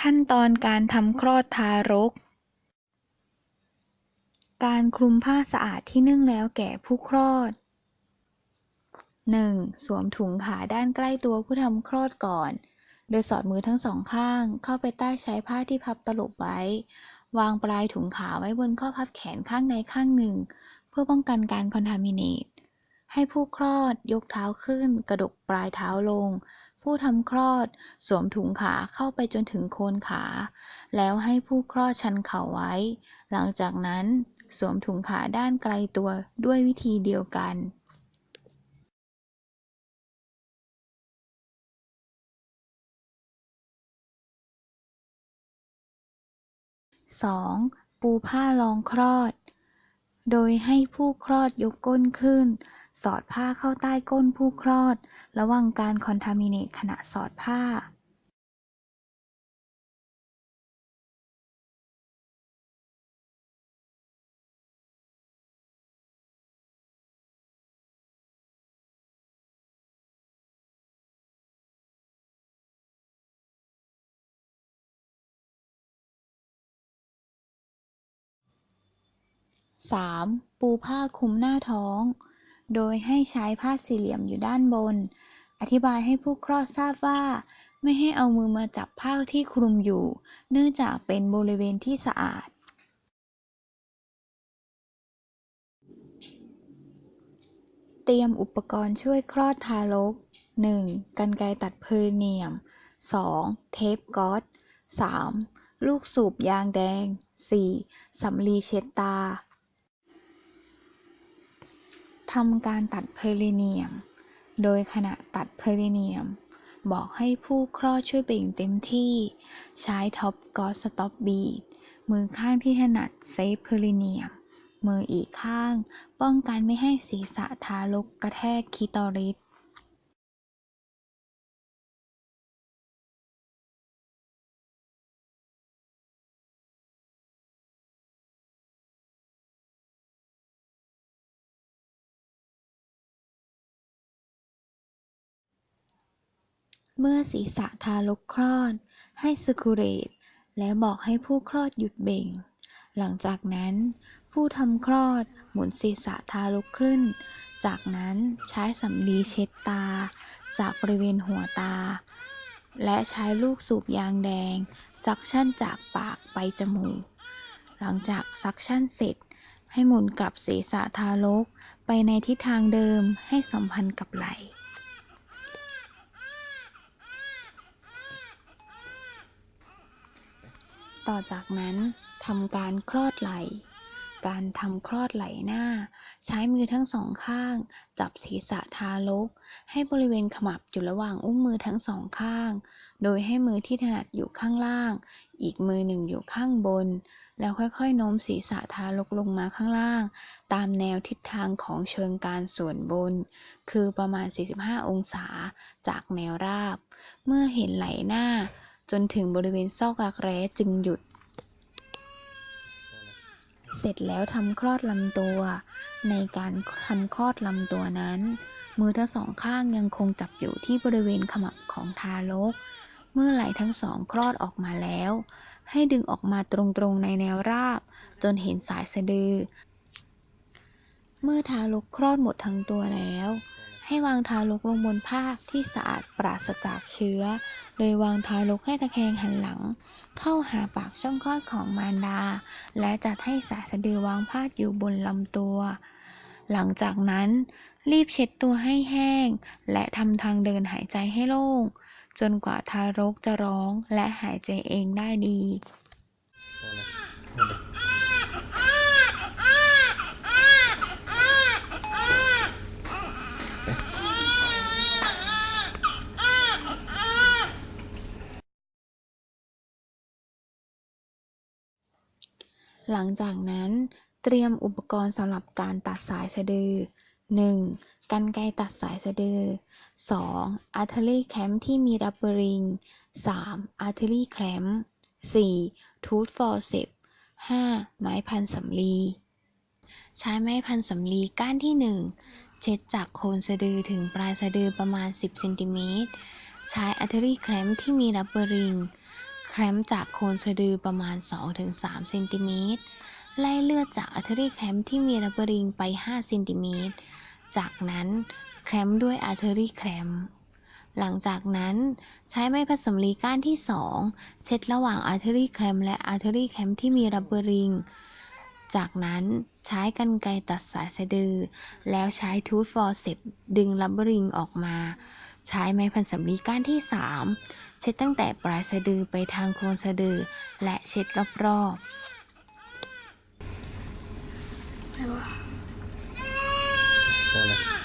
ขั้นตอนการทำคลอดทารก การคลุมผ้าสะอาดที่นึ่งแล้วแก่ผู้คลอด 1. สวมถุงขาด้านใกล้ตัวผู้ทำคลอดก่อน โดยสอดมือทั้งสองข้างเข้าไปใต้ชายผ้าที่พับตลบไว้ วางปลายถุงขาไว้บนข้อพับแขนข้างใดข้างหนึ่ง เพื่อป้องกันการคอนทามิเนต ให้ผู้คลอดยกเท้าขึ้นกระดกปลายเท้าลง ผู้ทำคลอดสวมถุงขาเข้าไปจนถึงโคนขา แล้วให้ผู้คลอดชันเข่าไว้ หลังจากนั้นสวมถุงขาด้านไกลตัวด้วยวิธีเดียวกัน 2. ปูผ้ารองคลอด โดยให้ผู้คลอดยกก้นขึ้น สอดผ้าเข้าใต้ก้นผู้คลอด ระวังการคอนทามิเนตขณะสอดผ้า 3. ปูผ้าคลุมหน้าท้อง โดยให้ใช้ผ้าสี่เหลี่ยมอยู่ด้านบน อธิบายให้ผู้คลอดทราบว่าไม่ให้เอามือมาจับผ้าที่คลุมอยู่ เนื่องจากเป็นบริเวณที่สะอาด เตรียมอุปกรณ์ช่วยคลอดทารก 1. กรรไกรตัดเพอร์เนียม 2. เทปก๊อซ 3. ลูกสูบยางแดง 4. สำลีเช็ดตา ทำการตัดเพอร์เนียม โดยขณะตัดเพอร์เนียม บอกให้ผู้คลอดช่วยเบ่งเต็มที่ ใช้ท็อปก๊อซสต็อปบีด มือข้างที่ถนัดเซฟเพอร์เนียม มืออีกข้างป้องกันไม่ให้ศีรษะทารกกระแทกคลิตอริส เมื่อศีรษะทารกคลอดให้สคูเรตและบอกให้ผู้คลอดหยุดเบ่ง หลังจากนั้นผู้ทำคลอดหมุนศีรษะทารกขึ้น จากนั้นใช้สำลีเช็ดตาจากบริเวณหัวตา และใช้ลูกสูบยางแดงซักชั่นจากปากไปจมูก หลังจากซักชั่นเสร็จให้หมุนกลับศีรษะทารกไปในทิศทางเดิมให้สัมพันธ์กับไหล่ ต่อจากนั้นทำการคลอดไหล่ การทำคลอดไหล่หน้า ใช้มือทั้งสองข้างจับศีรษะทารกให้บริเวณขมับอยู่ระหว่างอุ้งมือทั้งสองข้าง โดยให้มือที่ถนัดอยู่ข้างล่าง อีกมือหนึ่งอยู่ข้างบน แล้วค่อยๆโน้มศีรษะทารกลงมาข้างล่าง ตามแนวทิศทางของเชิงกรานส่วนบน คือประมาณ 45 องศาจากแนวราบ เมื่อเห็นไหล่หน้าจนถึงบริเวณซอกรักแร้จึงหยุด เสร็จแล้วทำคลอดลำตัว ในการทำคลอดลำตัวนั้น มือทั้งสองข้างยังคงจับอยู่ที่บริเวณขมับของทารก เมื่อไหล่ทั้งสองคลอดออกมาแล้ว ให้ดึงออกมาตรงๆในแนวราบจนเห็นสายสะดือ เมื่อทารกคลอดหมดทั้งตัวแล้ว ให้วางทารกลงบนผ้าที่สะอาดปราศจากเชื้อ โดยวางทารกให้ตะแคงหันหลัง เข้าหาปากช่องคลอดของมารดา และจัดให้สายสะดือวางพาดอยู่บนลำตัว หลังจากนั้นรีบเช็ดตัวให้แห้ง และทำทางเดินหายใจให้โล่ง จนกว่าทารกจะร้องและหายใจเองได้ดี หลังจากนั้นเตรียมอุปกรณ์สำหรับการตัดสายสะดือ 1. กรรไกรตัดสายสะดือ 2. อาร์เทอรี่แคมป์ที่มีรับเบอริง 3. อาร์เทอรี่แคมป์ 4. ทูธฟอร์เซป 5. ไม้พันสำลี ใช้ไม้พันสำลีก้านที่ 1 เช็ดจากโคนสะดือถึงปลายสะดือประมาณ 10 เซนติเมตร ใช้อาร์เทอรี่แคมป์ที่มีรับเบอริง ค คมป์จากโคนสะดือประมาณ 2-3 เซนติเมตรไล่เลือดจากอาร์เทอรี่แคมป์ที่มีรับเบอริงไป 5 เซนติเมตรจากนั้นแคมป์ด้วยอาร์เทอรี่แคมป์หลังจากนั้นใช้ไม้พัดสำลีก้านที่ 2 เช็ดระหว่างอาร์เทอรี่แคมป์และอาร์เทอรี่แคมป์ที่มีรับเบอริงจากนั้นใช้กรรไกรตัดสายสะดือแล้วใช้ทูธฟอร์เซปส์ดึงรับเบอริงออกมาใช้ไม้พันสำลีก้านที่ 3 เช็ดตั้งแต่ปลายสะดือไปทางโคนสะดือและเช็ดรอบๆอะไรวะ